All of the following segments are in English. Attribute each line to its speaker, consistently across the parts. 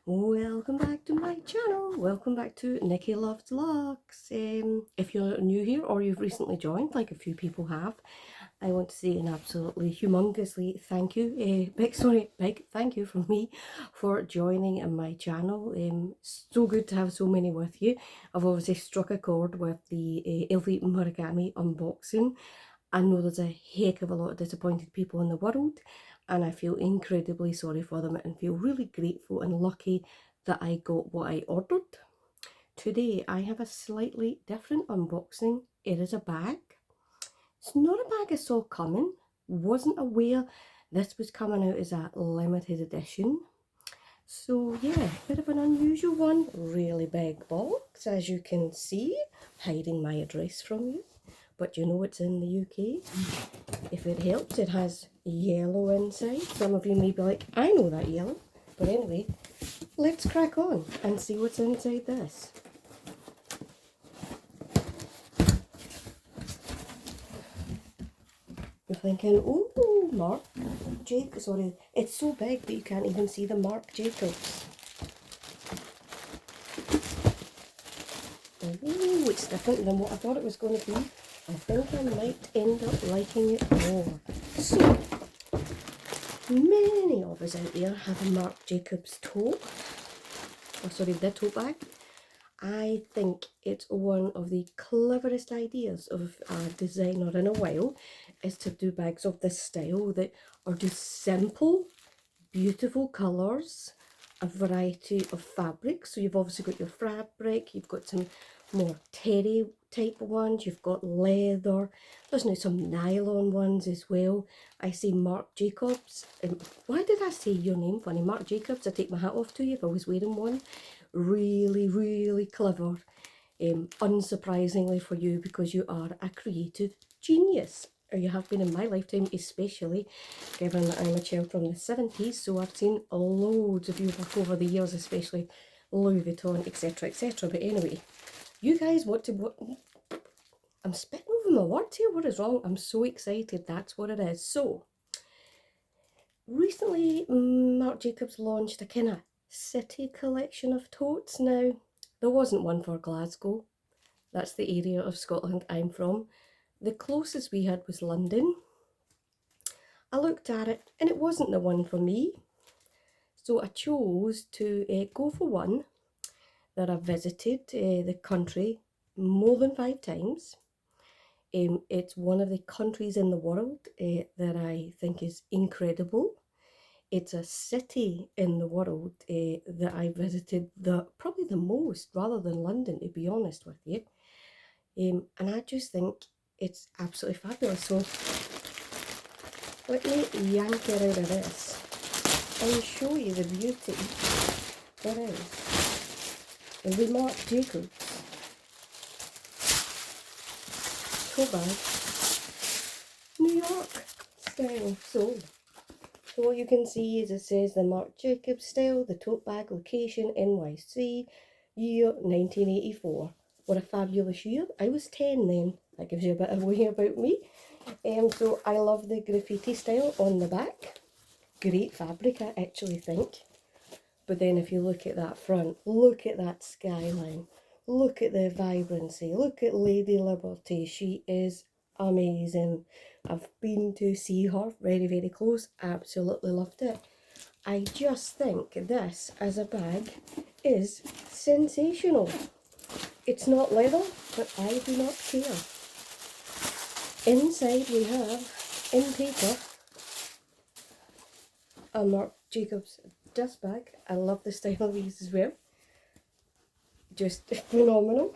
Speaker 1: Welcome back to my channel. Welcome back to Nikki Loves Locks. If you're new here or you've recently joined, like a few people have, I want to say an absolutely humongously thank you, big thank you from me for joining my channel. So good to have so many with you. I've obviously struck a chord with the Elite Murakami unboxing. I know there's a heck of a lot of disappointed people in the world, and I feel incredibly sorry for them and feel really grateful and lucky that I got what I ordered. Today I have a slightly different unboxing. It is a bag. It's not a bag I saw coming. Wasn't aware this was coming out as a limited edition. So yeah, bit of an unusual one. Really big box, as you can see, hiding my address from you. But you know it's in the UK. If it helps, it has yellow inside. Some of you may be like, I know that yellow. But anyway, let's crack on and see what's inside this. You're thinking, oh, Marc Jacobs. Sorry, it's so big that you can't even see the Marc Jacobs. Oh, it's different than what I thought it was going to be. I think I might end up liking it more. So, many of us out there have a Marc Jacobs tote. Oh, sorry, the tote bag. I think it's one of the cleverest ideas of a designer in a while is to do bags of this style that are just simple, beautiful colours, a variety of fabrics. So you've obviously got your fabric, you've got some more terry type ones, you've got leather, there's now some nylon ones as well. I see Marc Jacobs, why did I say your name funny? Marc Jacobs, I take my hat off to you if I was wearing one. Really clever, unsurprisingly for you, because you are a creative genius, or you have been in my lifetime, especially given that I'm a child from the 70s, so I've seen loads of your work over the years, especially Louis Vuitton, etc. But anyway, you guys want to what? I'm spitting over my words here. What is wrong? I'm so excited. That's what it is. So recently Marc Jacobs launched a kind of city collection of totes. Now there wasn't one for Glasgow. That's the area of Scotland I'm from. The closest we had was London. I looked at it and it wasn't the one for me, so I chose to go for one that I've visited the country more than 5 times. It's one of the countries in the world that I think is incredible. It's a city in the world that I visited probably the most, rather than London, to be honest with you. And I just think it's absolutely fabulous. So let me yank it out of this and show you the beauty there is. The Marc Jacobs tote bag, New York style. So what you can see is it says the Marc Jacobs style, the tote bag location, NYC, year 1984. What a fabulous year. I was 10 then. That gives you a bit of way about me. So I love the graffiti style on the back. Great fabric, I actually think. But then if you look at that front, look at that skyline. Look at the vibrancy. Look at Lady Liberty. She is amazing. I've been to see her very close. Absolutely loved it. I just think this as a bag is sensational. It's not leather, but I do not care. Inside we have, in paper, a Marc Jacobs dust bag. I love the style of these as well. Just phenomenal.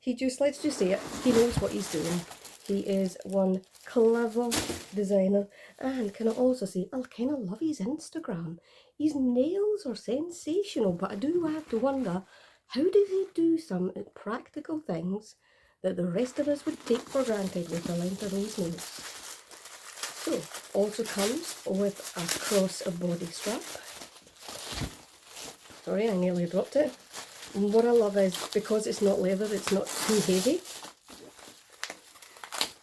Speaker 1: Let's just say it, he knows what he's doing. He is one clever designer. And can I also say, I kind of love his Instagram. His nails are sensational, but I do have to wonder, how does he do some practical things that the rest of us would take for granted with the length of those nails? So, also comes with a cross body strap. Sorry, I nearly dropped it. And what I love is, because it's not leather, it's not too heavy.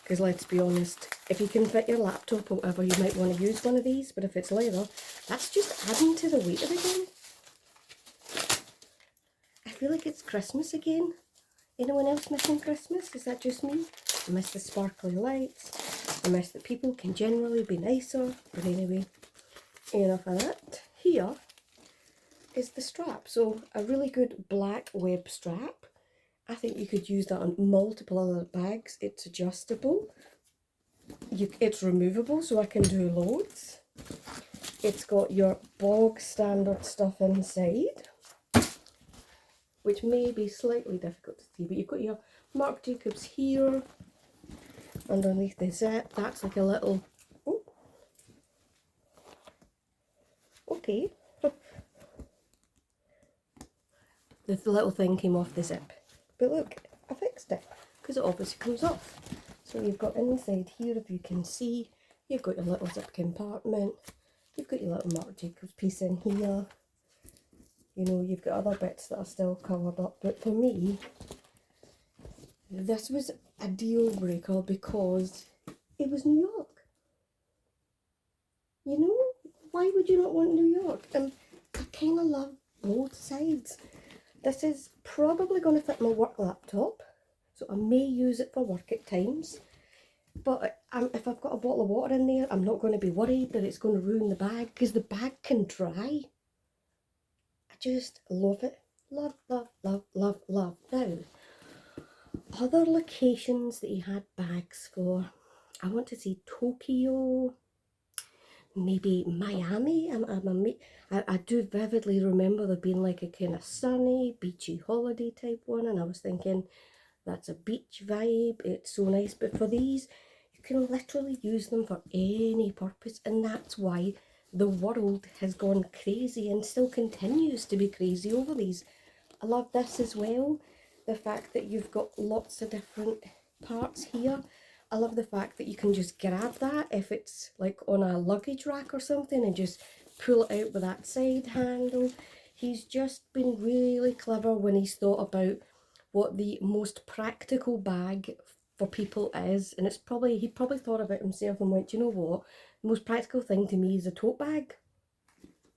Speaker 1: Because let's be honest, if you can fit your laptop or whatever, you might want to use one of these. But if it's leather, that's just adding to the weight of it again. feel like it's Christmas again. Anyone else missing Christmas? Is that just me? I miss the sparkly lights. I miss that people can generally be nicer. But anyway, enough of that. Here is the strap. So a really good black web strap. I think you could use that on multiple other bags. It's adjustable. It's removable, so I can do loads. It's got your bog standard stuff inside, which may be slightly difficult to see, but you've got your Marc Jacobs here underneath the zip. That's like a little, oh, okay. The little thing came off the zip, but look, I fixed it because it obviously comes off. So you've got inside here, if you can see, you've got your little zip compartment, you've got your little Marc Jacobs piece in here. You know, you've got other bits that are still covered up, but for me, this was a deal breaker because it was New York. You know, why would you not want New York? And I kind of love both sides. This is probably going to fit my work laptop, so I may use it for work at times. But if I've got a bottle of water in there, I'm not going to be worried that it's going to ruin the bag, because the bag can dry. I just love it. Love, love, love, love, love. Now, other locations that he had bags for, I want to say Tokyo, maybe Miami. I do vividly remember there being like a kind of sunny, beachy holiday type one, and I was thinking, that's a beach vibe, it's so nice. But for these, you can literally use them for any purpose, and that's why the world has gone crazy and still continues to be crazy over these. I love this as well, the fact that you've got lots of different parts here. I love the fact that you can just grab that if it's like on a luggage rack or something and just pull it out with that side handle. He's just been really clever when he's thought about what the most practical bag for people is, and he probably thought about himself and went, you know what, the most practical thing to me is a tote bag.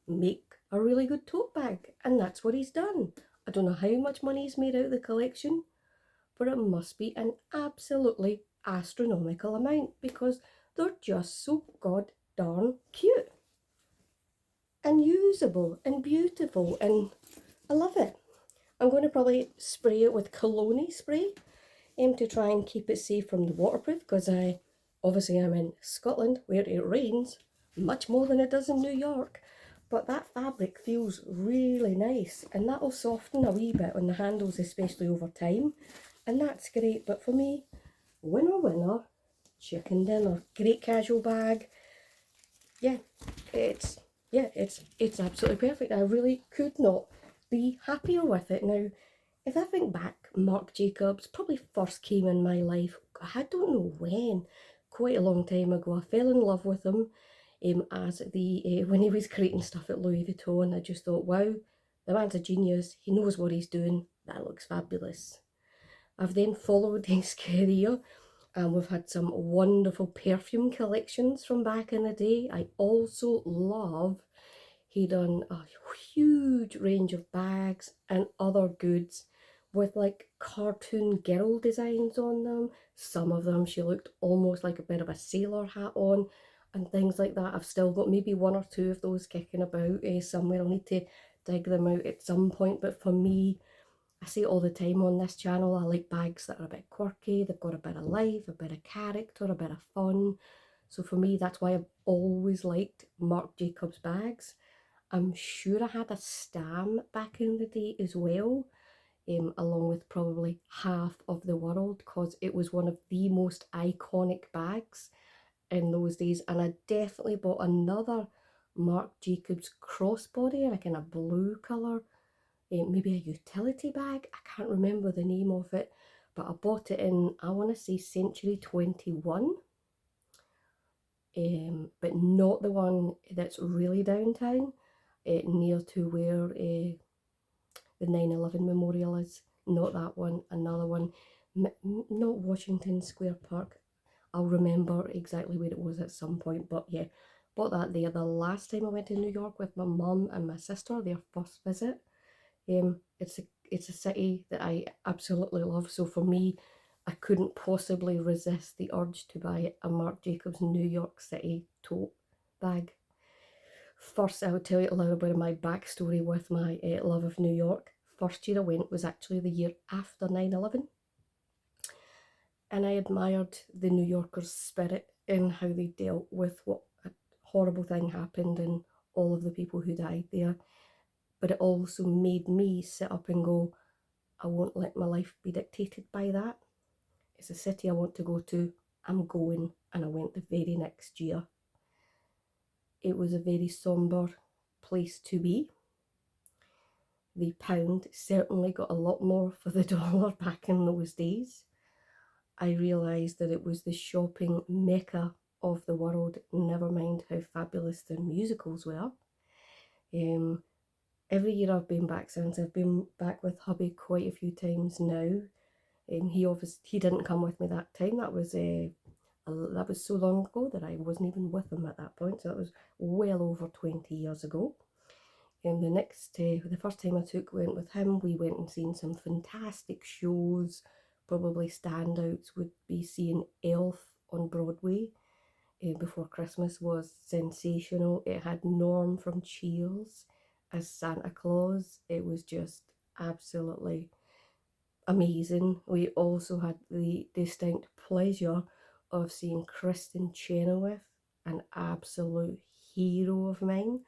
Speaker 1: Make a really good tote bag, and that's what he's done. I don't know how much money he's made out of the collection, but it must be an absolutely astronomical amount because they're just so god darn cute and usable and beautiful, and I love it. I'm going to probably spray it with cologne spray to try and keep it safe from the waterproof, because I obviously am in Scotland where it rains much more than it does in New York. But that fabric feels really nice, and that'll soften a wee bit on the handles, especially over time, and that's great. But for me, winner winner, chicken dinner. Great casual bag. Yeah, it's absolutely perfect. I really could not be happier with it. Now, if I think back, Marc Jacobs probably first came in my life, I don't know when, quite a long time ago. I fell in love with him as when he was creating stuff at Louis Vuitton. I just thought, wow, the man's a genius. He knows what he's doing. That looks fabulous. I've then followed his career, and we've had some wonderful perfume collections from back in the day. I also love, he done a huge range of bags and other goods with like cartoon girl designs on them. Some of them she looked almost like a bit of a sailor hat on and things like that. I've still got maybe one or two of those kicking about somewhere. I'll need to dig them out at some point, but for me, I say it all the time on this channel, I like bags that are a bit quirky, they've got a bit of life, a bit of character, a bit of fun. So for me, that's why I've always liked Marc Jacobs bags. I'm sure I had a Stam back in the day as well, along with probably half of the world, because it was one of the most iconic bags in those days. And I definitely bought another Marc Jacobs crossbody in a kind of blue colour, maybe a utility bag. I can't remember the name of it, but I bought it in, I want to say Century 21, but not the one that's really downtown, near to where the 9/11 memorial is. Not that one, another one, not Washington Square Park. I'll remember exactly where it was at some point, but yeah, bought that there the last time I went to New York with my mum and my sister, their first visit. it's a city that I absolutely love. So for me, I couldn't possibly resist the urge to buy a Marc Jacobs New York City tote bag. First, I will tell you a little bit of my backstory with my love of New York. First year I went was actually the year after 9/11, and I admired the New Yorkers' spirit in how they dealt with what a horrible thing happened and all of the people who died there. But it also made me sit up and go, I won't let my life be dictated by that. It's a city I want to go to. I'm going, and I went the very next year. It was a very sombre place to be. The pound certainly got a lot more for the dollar back in those days. I realised that it was the shopping mecca of the world, never mind how fabulous their musicals were. Every year I've been back since. I've been back with hubby quite a few times now. He didn't come with me that time. That was so long ago that I wasn't even with him at that point. So that was well over 20 years ago. The first time I went with him, we went and seen some fantastic shows. Probably standouts would be seeing Elf on Broadway before Christmas was sensational. It had Norm from Cheers as Santa Claus. It was just absolutely amazing. We also had the distinct pleasure of seeing Kristen Chenoweth, an absolute hero of mine,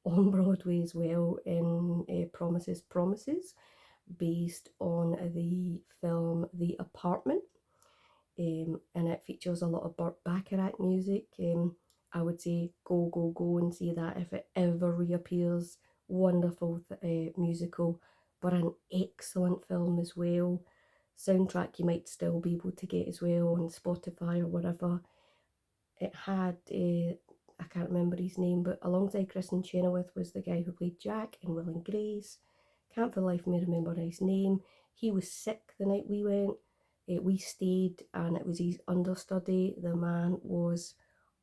Speaker 1: on Broadway as well in Promises, Promises, based on the film The Apartment. And it features a lot of Burt Bacharach music. I would say go and see that if it ever reappears. Wonderful musical, but an excellent film as well. Soundtrack you might still be able to get as well on Spotify or whatever. It had, I can't remember his name, but alongside Kristen Chenoweth was the guy who played Jack in Will and Grace. Can't for the life of me remember his name. He was sick the night we went. We stayed and it was his understudy. The man was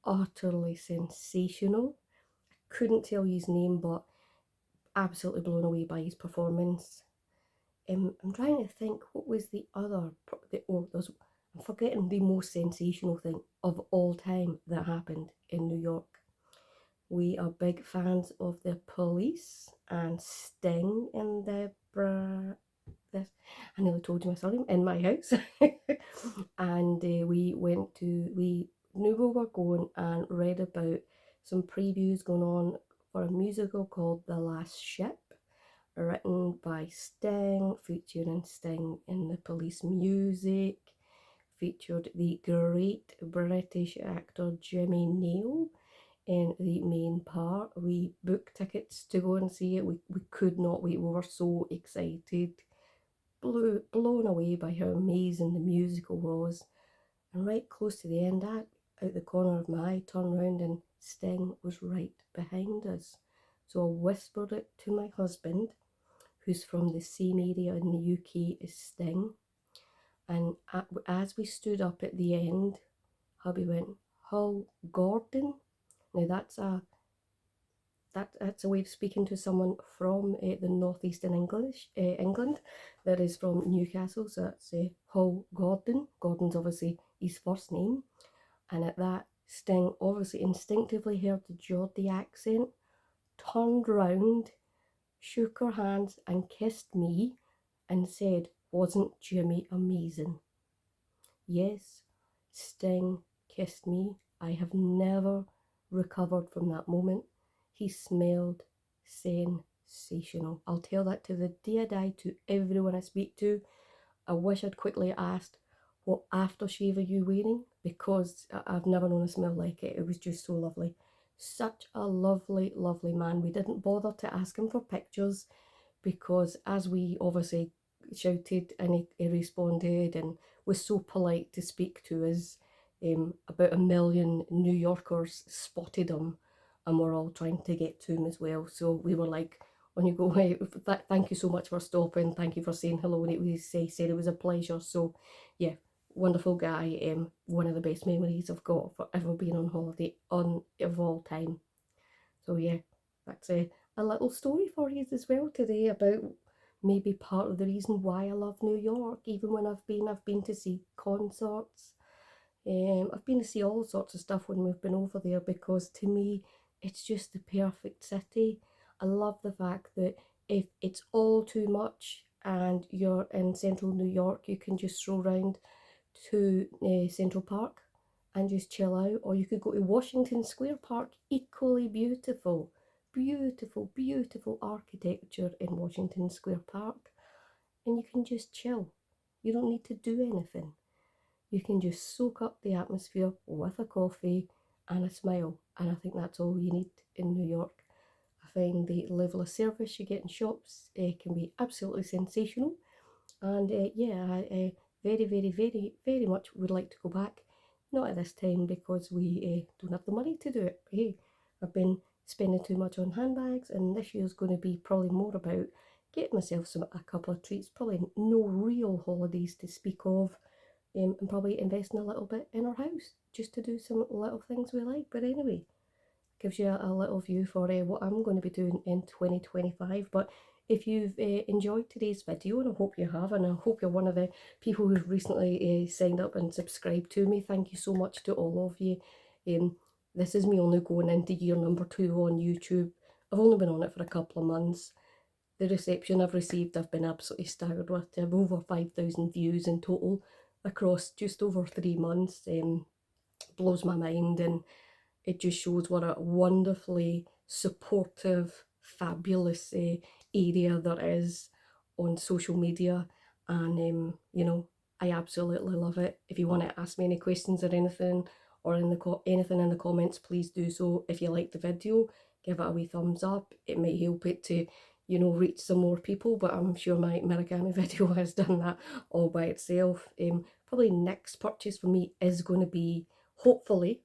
Speaker 1: utterly sensational. Couldn't tell you his name, but absolutely blown away by his performance. I'm trying to think what was the other. I'm forgetting the most sensational thing of all time that happened in New York. We are big fans of the Police and Sting in this. I nearly told you my surname in my house. And we knew we were going and read about some previews going on for a musical called The Last Ship, written by Sting, featuring Sting in the Police music, featured the great British actor Jimmy Neal in the main part. We booked tickets to go and see it. We could not wait. We were so excited, blown away by how amazing the musical was. And right close to the end, out the corner of my eye, turned round and Sting was right behind us. So I whispered it to my husband, who's from the same area in the UK as Sting. And as we stood up at the end, hubby went, Hull Gordon. Now that's a way of speaking to someone from the northeastern England that is from Newcastle. So that's Hull Gordon. Gordon's obviously his first name. And at that, Sting obviously instinctively heard the Geordie accent, turned round, shook her hands and kissed me and said, wasn't Jimmy amazing? Yes, Sting kissed me. I have never recovered from that moment. He smelled sensational. I'll tell that to the day I die to everyone I speak to. I wish I'd quickly asked, what aftershave are you wearing? Because I've never known a smell like it. It was just so lovely. Such a lovely, lovely man. We didn't bother to ask him for pictures because as we obviously shouted and he responded and was so polite to speak to us, about 1 million New Yorkers spotted him and we're all trying to get to him as well. So we were like, when you go away, thank you so much for stopping, thank you for saying hello. And he said it was a pleasure. So yeah, wonderful guy. One of the best memories I've got for ever being on holiday of all time. So yeah, that's a little story for you as well today about maybe part of the reason why I love New York. Even when I've been to see concerts. I've been to see all sorts of stuff when we've been over there, because to me it's just the perfect city. I love the fact that if it's all too much and you're in central New York, you can just stroll around to Central Park and just chill out, or you could go to Washington Square Park, equally beautiful. Beautiful, beautiful architecture in Washington Square Park, and you can just chill. You don't need to do anything. You can just soak up the atmosphere with a coffee and a smile, and I think that's all you need in New York. I find the level of service you get in shops can be absolutely sensational, and yeah, I very, very, very, very much would like to go back. Not at this time because we don't have the money to do it. Hey, I've been spending too much on handbags, and this year's going to be probably more about getting myself a couple of treats. Probably no real holidays to speak of, and probably investing a little bit in our house just to do some little things we like. But anyway, gives you a little view for what I'm going to be doing in 2025. But if you've enjoyed today's video, and I hope you have, and I hope you're one of the people who've recently signed up and subscribed to me, thank you so much to all of you. This is me only going into year number 2 on YouTube. I've only been on it for a couple of months. The reception I've received, I've been absolutely staggered with. I have over 5,000 views in total across just over 3 months. Blows my mind, and it just shows what a wonderfully supportive, fabulous area there is on social media. And you know, I absolutely love it. If you want to ask me any questions or anything, or anything in the comments, please do so. If you like the video, give it a wee thumbs up. It might help it to, you know, reach some more people, but I'm sure my Murakami video has done that all by itself. Probably next purchase for me is going to be, hopefully,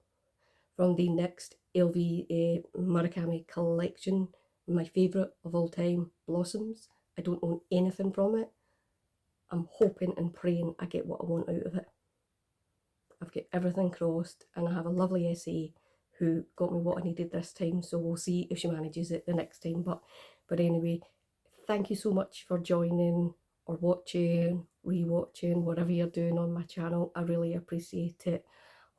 Speaker 1: from the next LV Murakami collection, my favourite of all time, Blossoms. I don't own anything from it. I'm hoping and praying I get what I want out of it. I've got everything crossed, and I have a lovely SA who got me what I needed this time, so we'll see if she manages it the next time. But anyway, thank you so much for joining or watching, rewatching, whatever you're doing on my channel. I really appreciate it.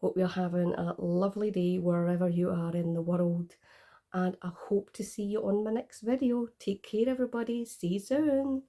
Speaker 1: Hope you're having a lovely day wherever you are in the world, and I hope to see you on my next video. Take care, everybody. See you soon.